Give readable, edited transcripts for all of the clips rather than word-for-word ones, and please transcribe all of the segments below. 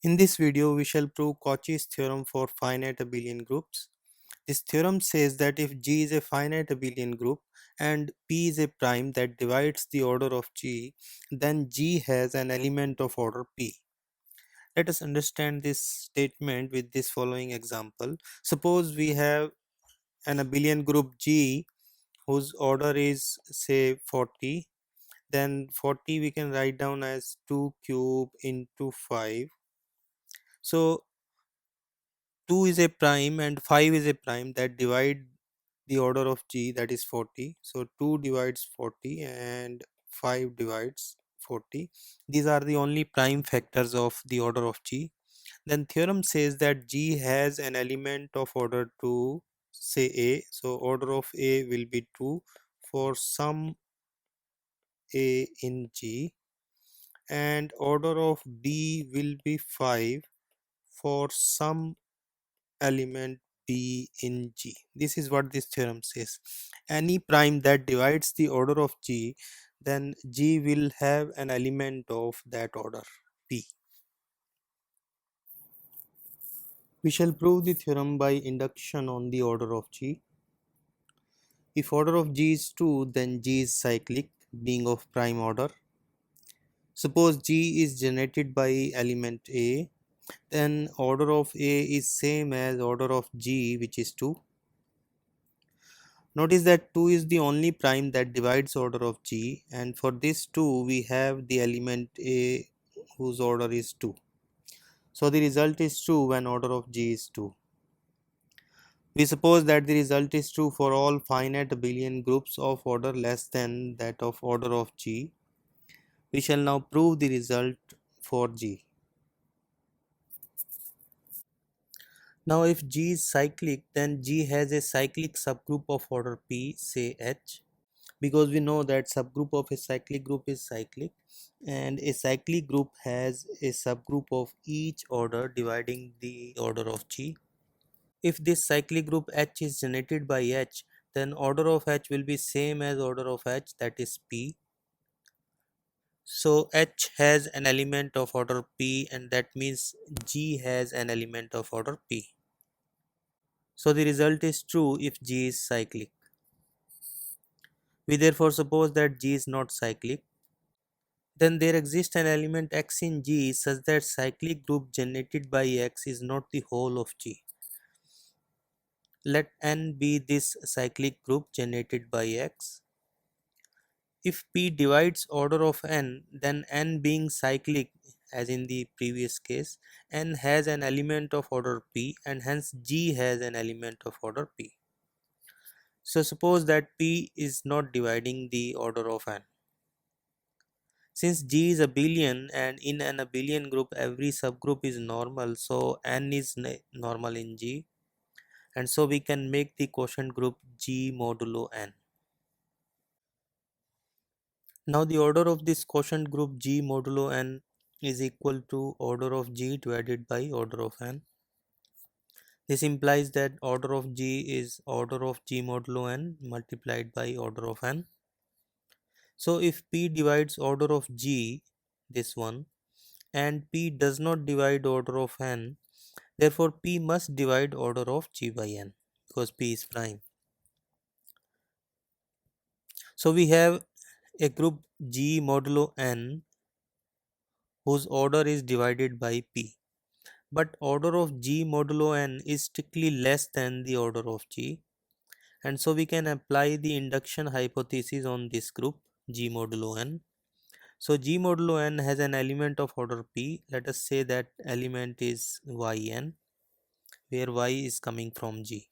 In this video, we shall prove Cauchy's theorem for finite abelian groups. This theorem says that if G is a finite abelian group and P is a prime that divides the order of G, then G has an element of order P. Let us understand this statement with this following example. Suppose we have an abelian group G whose order is say 40, then 40 we can write down as 2 cube into 5. So 2 is a prime and 5 is a prime that divide the order of G, that is 40. So 2 divides 40 and 5 divides 40. These are the only prime factors of the order of G. Then theorem says that G has an element of order 2, say A. So order of A will be 2 for some A in G, and order of B will be 5 for some element B in G. This is what this theorem says. Any prime that divides the order of G, then G will have an element of that order P. We shall prove the theorem by induction on the order of G. If order of G is 2, then G is cyclic, being of prime order. Suppose G is generated by element A, then order of A is same as order of G, which is 2. Notice that 2 is the only prime that divides order of G, and for this 2 we have the element A whose order is 2. So the result is true when order of G is 2. We suppose that the result is true for all finite abelian groups of order less than that of order of G. We shall now prove the result for G. Now if G is cyclic, then G has a cyclic subgroup of order P, say H, because we know that subgroup of a cyclic group is cyclic, and a cyclic group has a subgroup of each order dividing the order of G. If this cyclic group H is generated by H, then order of H will be same as order of H, that is P. So H has an element of order P, and that means G has an element of order P. So the result is true if G is cyclic. We therefore suppose that G is not cyclic. Then there exists an element X in G such that cyclic group generated by X is not the whole of G. Let N be this cyclic group generated by X. If P divides order of N, then N being cyclic as in the previous case, N has an element of order P, and hence G has an element of order P. So suppose that P is not dividing the order of N. Since G is abelian and in an abelian group every subgroup is normal, so N is normal in G, and so we can make the quotient group G modulo N. Now the order of this quotient group G modulo N is equal to order of G divided by order of N. This implies that order of G is order of G modulo N multiplied by order of N. So if P divides order of G, this one, and P does not divide order of N, therefore P must divide order of G by N because P is prime. So we have a group G modulo N whose order is divided by P. But order of G modulo N is strictly less than the order of G, and so we can apply the induction hypothesis on this group G modulo N. So G modulo N has an element of order P. Let us say that element is Yn, where Y is coming from G.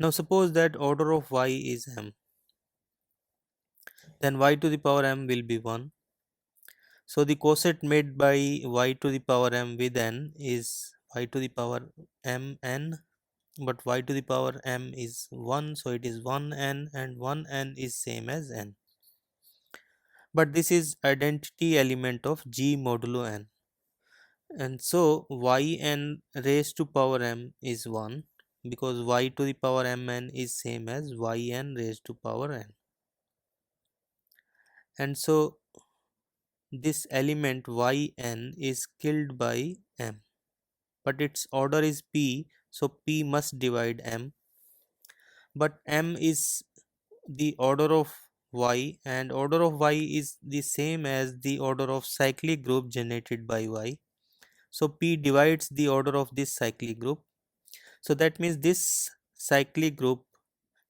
Now suppose that order of Y is M, then Y to the power M will be 1. So the coset made by Y to the power M with N is Y to the power M N, but Y to the power M is 1, so it is 1N, and 1N is same as N. But this is identity element of G modulo N. And so Yn raised to power M is 1 because Y to the power Mn is same as Yn raised to power N. And so this element yn is killed by m, but its order is p, so p must divide m, but m is the order of y, and order of y is the same as the order of cyclic group generated by y, so p divides the order of this cyclic group. So that means this cyclic group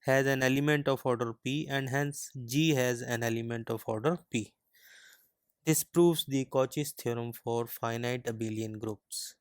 has an element of order p, and hence G has an element of order p. This proves the Cauchy's theorem for finite abelian groups.